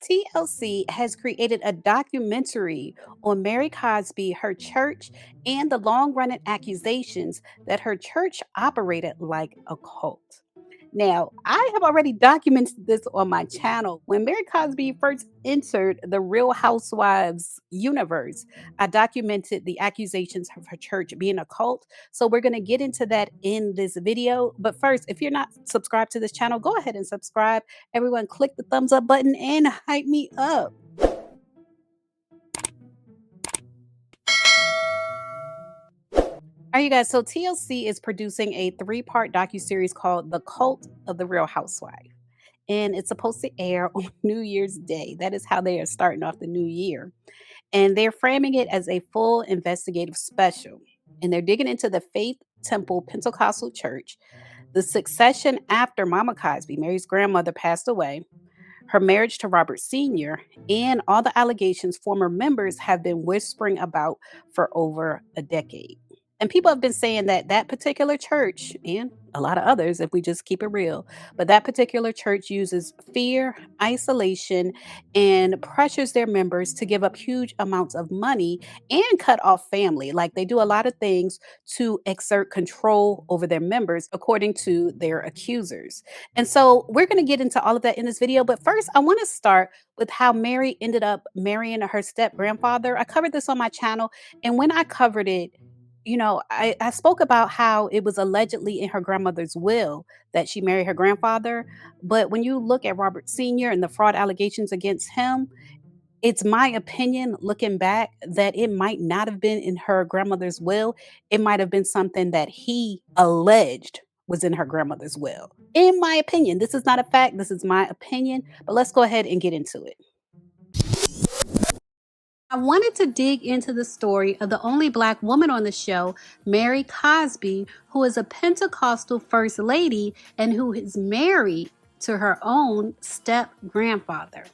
TLC has created a documentary on Mary Cosby, her church, and the long running accusations that her church operated like a cult. Now, I have already documented this on my channel. When Mary Cosby first entered the Real Housewives universe, I documented the accusations of her church being a cult. So, we're going to get into that in this video. But first, if you're not subscribed to this channel, go ahead and subscribe. Everyone, click the thumbs up button and hype me up. All right, you guys. So TLC is producing a three-part docuseries called The Cult of the Real Housewife. And it's supposed to air on New Year's Day. That is how they are starting off the new year. And they're framing it as a full investigative special. And they're digging into the Faith Temple Pentecostal Church, the succession after Mama Cosby, Mary's grandmother, passed away, her marriage to Robert Sr., and all the allegations former members have been whispering about for over a decade. And people have been saying that that particular church, and a lot of others, if we just keep it real, but that particular church uses fear, isolation, and pressures their members to give up huge amounts of money and cut off family. Like they do a lot of things to exert control over their members, according to their accusers. And so we're going to get into all of that in this video. But first, I want to start with how Mary ended up marrying her step grandfather. I covered this on my channel. And when I covered it, I spoke about how it was allegedly in her grandmother's will that she married her grandfather. But when you look at Robert Sr. and the fraud allegations against him, it's my opinion looking back that it might not have been in her grandmother's will. It might have been something that he alleged was in her grandmother's will. In my opinion, this is not a fact. This is my opinion. But let's go ahead and get into it. I wanted to dig into the story of the only Black woman on the show, Mary Cosby, who is a Pentecostal First Lady and who is married to her own step grandfather.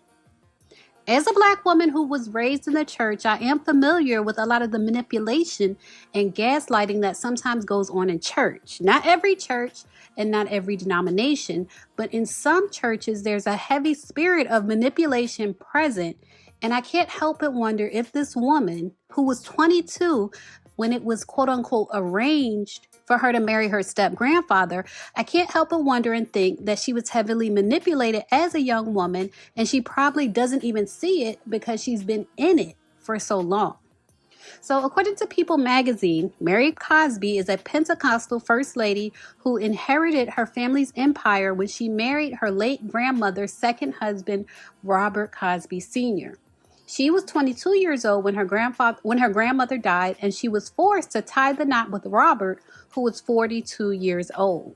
As a Black woman who was raised in the church, I am familiar with a lot of the manipulation and gaslighting that sometimes goes on in church. Not every church and not every denomination, but in some churches, there's a heavy spirit of manipulation present. And I can't help but wonder if this woman, who was 22 when it was quote unquote arranged for her to marry her step grandfather, I can't help but wonder and think that she was heavily manipulated as a young woman, and she probably doesn't even see it because she's been in it for so long. So, according to People magazine, Mary Cosby is a Pentecostal First Lady who inherited her family's empire when she married her late grandmother's second husband, Robert Cosby Sr. She was 22 years old when her grandmother died, and she was forced to tie the knot with Robert, who was 42 years old.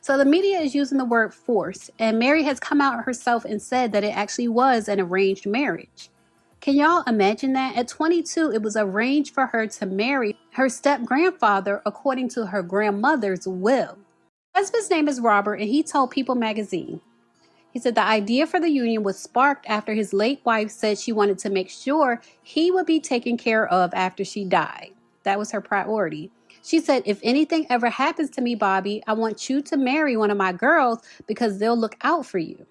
So the media is using the word force, and Mary has come out herself and said that it actually was an arranged marriage. Can y'all imagine that? At 22, it was arranged for her to marry her step-grandfather according to her grandmother's will. Her husband's name is Robert, and he told People magazine, he said the idea for the union was sparked after his late wife said she wanted to make sure he would be taken care of after she died. That was her priority. She said, if anything ever happens to me, Bobby, I want you to marry one of my girls because they'll look out for you.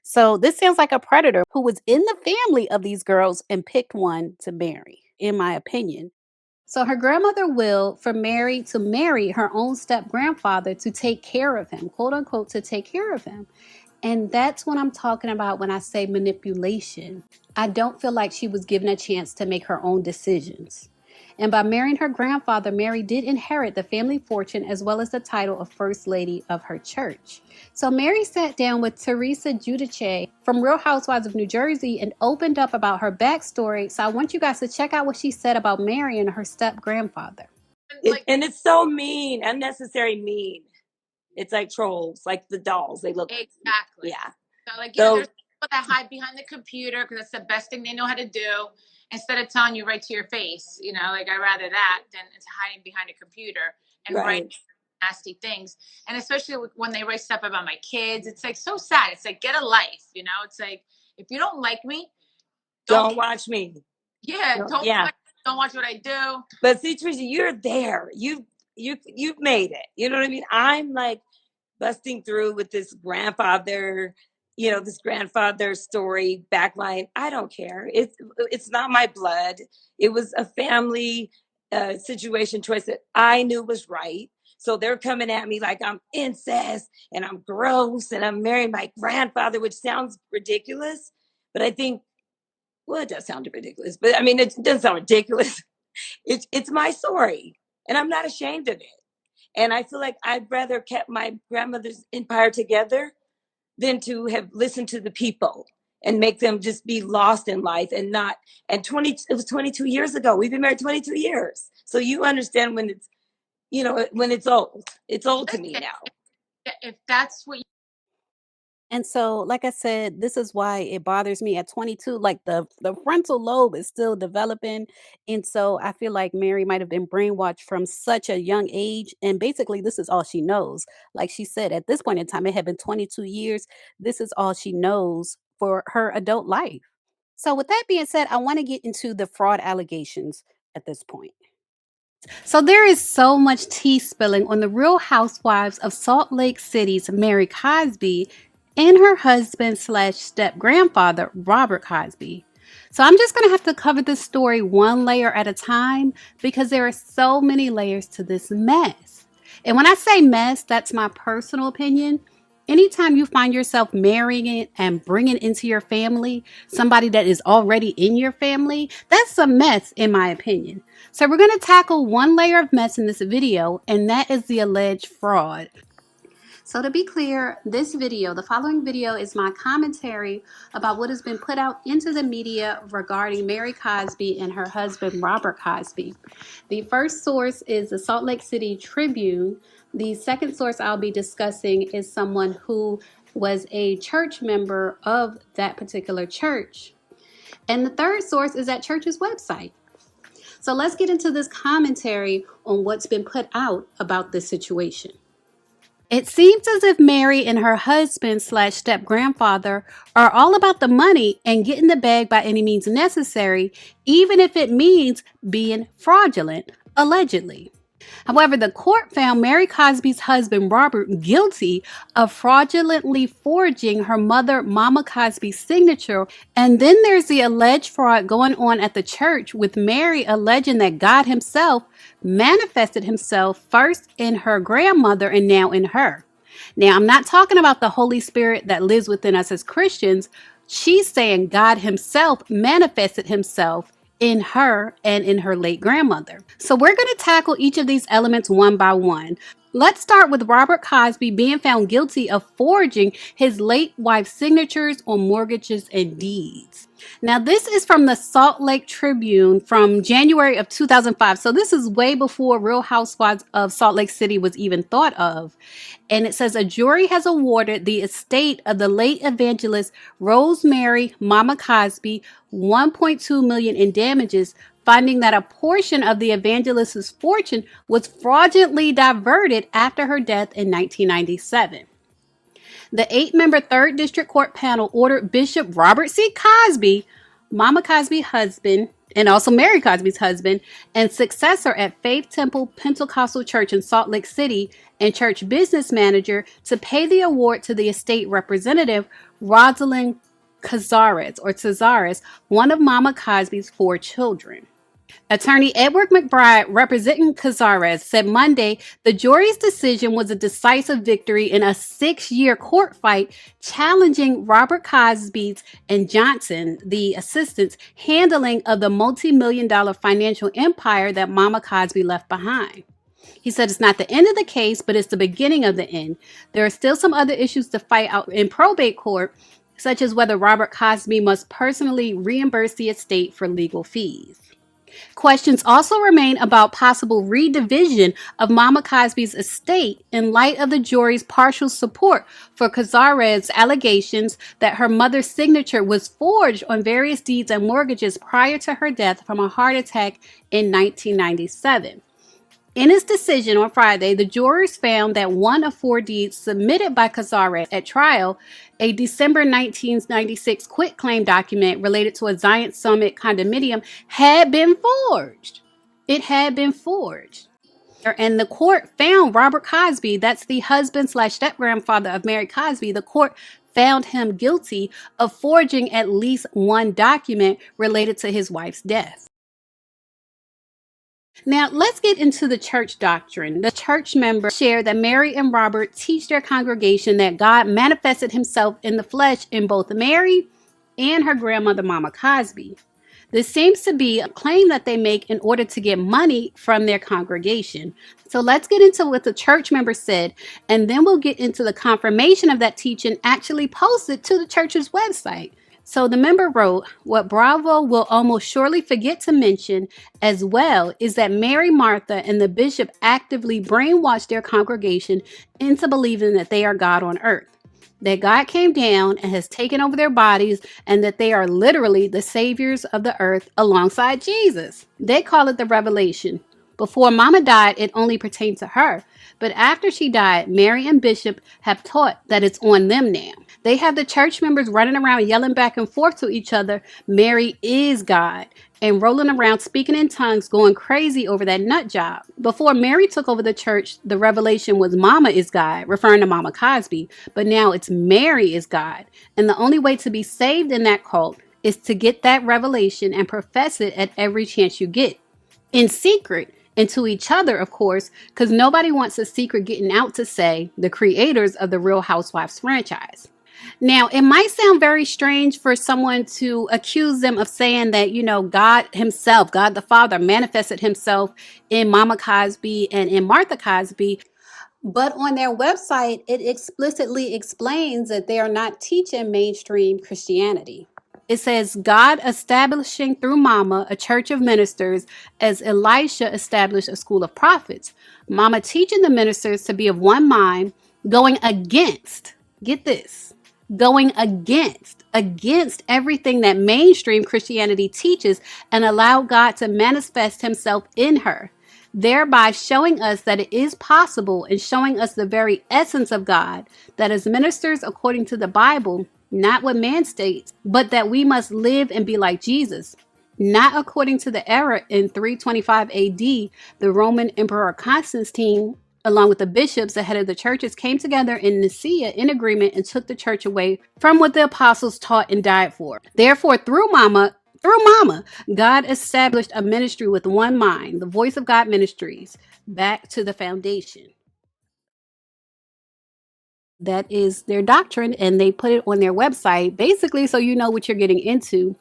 So this sounds like a predator who was in the family of these girls and picked one to marry, in my opinion. So her grandmother willed for Mary to marry her own step grandfather to take care of him, quote unquote, to take care of him. And that's what I'm talking about when I say manipulation. I don't feel like she was given a chance to make her own decisions. And by marrying her grandfather, Mary did inherit the family fortune as well as the title of First Lady of her church. So Mary sat down with Teresa Giudice from Real Housewives of New Jersey and opened up about her backstory. So I want you guys to check out what she said about Mary and her step-grandfather. And it's so mean, unnecessary mean. It's like trolls, like the dolls. They look exactly. Yeah. So there's people that hide behind the computer because that's the best thing they know how to do. Instead of telling you right to your face, I'd rather that than it's hiding behind a computer and write nasty things. And especially when they write stuff about my kids, it's like so sad. It's like, get a life, It's like, if you don't like me, don't watch me. Yeah, don't watch what I do. But see, Teresa, you're there. You've made it. You know what I mean? I'm like busting through with this grandfather this grandfather story backline. I don't care. It's not my blood. It was a family situation choice that I knew was right. So they're coming at me like I'm incest and I'm gross and I'm marrying my grandfather, which sounds ridiculous. But I think, well, it does sound ridiculous. But I mean, it doesn't sound ridiculous. It's my story, and I'm not ashamed of it. And I feel like I'd rather kept my grandmother's empire together than to have listened to the people and make them just be lost in life and not. And it was 22 years ago. We've been married 22 years. So you understand when it's old. It's old to me now. If that's what And so, like I said, this is why it bothers me at 22. Like the frontal lobe is still developing, and so I feel like Mary might have been brainwashed from such a young age. And basically, this is all she knows. Like she said, at this point in time, it had been 22 years. This is all she knows for her adult life. So, with that being said, I want to get into the fraud allegations at this point. So there is so much tea spilling on the Real Housewives of Salt Lake City's Mary Cosby and her husband slash step grandfather, Robert Cosby. So I'm just going to have to cover this story one layer at a time because there are so many layers to this mess. And when I say mess, that's my personal opinion. Anytime you find yourself marrying and bringing into your family somebody that is already in your family, that's a mess in my opinion. So we're going to tackle one layer of mess in this video, and that is the alleged fraud. So to be clear, the following video is my commentary about what has been put out into the media regarding Mary Cosby and her husband, Robert Cosby. The first source is the Salt Lake City Tribune. The second source I'll be discussing is someone who was a church member of that particular church. And the third source is that church's website. So let's get into this commentary on what's been put out about this situation. It seems as if Mary and her husband slash step grandfather are all about the money and getting the bag by any means necessary, even if it means being fraudulent, allegedly. However, the court found Mary Cosby's husband, Robert, guilty of fraudulently forging her mother, Mama Cosby's signature. And then there's the alleged fraud going on at the church, with Mary alleging that God himself manifested himself first in her grandmother and now in her. Now, I'm not talking about the Holy Spirit that lives within us as Christians. She's saying God himself manifested himself in her and in her late grandmother. So we're going to tackle each of these elements one by one. Let's start with Robert Cosby being found guilty of forging his late wife's signatures on mortgages and deeds. Now, this is from the Salt Lake Tribune from January of 2005. So this is way before Real Housewives of Salt Lake City was even thought of. And it says a jury has awarded the estate of the late evangelist Rosemary Mama Cosby $1.2 million in damages, finding that a portion of the evangelist's fortune was fraudulently diverted after her death in 1997. The 8-member 3rd District Court panel ordered Bishop Robert C. Cosby, Mama Cosby's husband, and also Mary Cosby's husband, and successor at Faith Temple Pentecostal Church in Salt Lake City, and church business manager, to pay the award to the estate representative, Rosalind Cazares, one of Mama Cosby's 4 children. Attorney Edward McBride, representing Cazares, said Monday the jury's decision was a decisive victory in a 6-year court fight challenging Robert Cosby's and Johnson, the assistant's, handling of the multi-million-dollar financial empire that Mama Cosby left behind. He said it's not the end of the case, but it's the beginning of the end. There are still some other issues to fight out in probate court, such as whether Robert Cosby must personally reimburse the estate for legal fees. Questions also remain about possible redivision of Mama Cosby's estate in light of the jury's partial support for Cazares' allegations that her mother's signature was forged on various deeds and mortgages prior to her death from a heart attack in 1997. In its decision on Friday, the jurors found that one of 4 deeds submitted by Cazares at trial, a December 1996 quitclaim document related to a Zion Summit condominium, had been forged. It had been forged. And the court found Robert Cosby, that's the husband slash step grandfather of Mary Cosby, the court found him guilty of forging at least one document related to his wife's death. Now, let's get into the church doctrine. The church members share that Mary and Robert teach their congregation that God manifested himself in the flesh in both Mary and her grandmother, Mama Cosby. This seems to be a claim that they make in order to get money from their congregation. So let's get into what the church members said, and then we'll get into the confirmation of that teaching actually posted to the church's website. So the member wrote, what Bravo will almost surely forget to mention as well is that Mary, Martha, and the bishop actively brainwashed their congregation into believing that they are God on earth, that God came down and has taken over their bodies, and that they are literally the saviors of the earth alongside Jesus. They call it the revelation. Before Mama died, it only pertained to her. But after she died, Mary and Bishop have taught that it's on them now. They have the church members running around yelling back and forth to each other, Mary is God, and rolling around speaking in tongues, going crazy over that nut job. Before Mary took over the church, the revelation was Mama is God, referring to Mama Cosby. But now it's Mary is God. And the only way to be saved in that cult is to get that revelation and profess it at every chance you get. In secret, and to each other, of course, because nobody wants a secret getting out to say the creators of the Real Housewives franchise. Now, it might sound very strange for someone to accuse them of saying that, God himself, God the Father, manifested himself in Mama Cosby and in Martha Cosby. But on their website, it explicitly explains that they are not teaching mainstream Christianity. It says, God establishing through Mama a church of ministers as Elisha established a school of prophets. Mama teaching the ministers to be of one mind, going against, get this, going against everything that mainstream Christianity teaches and allow God to manifest himself in her, thereby showing us that it is possible and showing us the very essence of God, that as ministers according to the Bible, not what man states, but that we must live and be like Jesus. Not according to the error in 325 AD, the Roman Emperor Constantine, along with the bishops, the head of the churches, came together in Nicaea in agreement and took the church away from what the apostles taught and died for. Therefore, through Mama, God established a ministry with one mind, the Voice of God Ministries, back to the foundation. That is their doctrine, and they put it on their website, basically so you know what you're getting into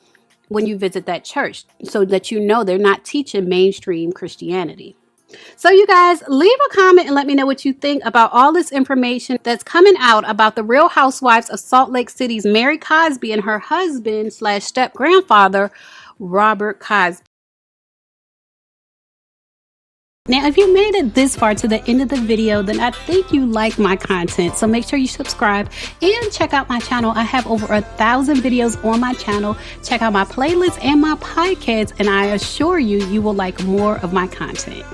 when you visit that church, so that you know they're not teaching mainstream Christianity. So you guys, leave a comment and let me know what you think about all this information that's coming out about the Real Housewives of Salt Lake City's Mary Cosby and her husband / step-grandfather, Robert Cosby. Now, if you made it this far to the end of the video, then I think you like my content. So make sure you subscribe and check out my channel. I have over 1,000 videos on my channel. Check out my playlists and my podcasts, and I assure you, you will like more of my content.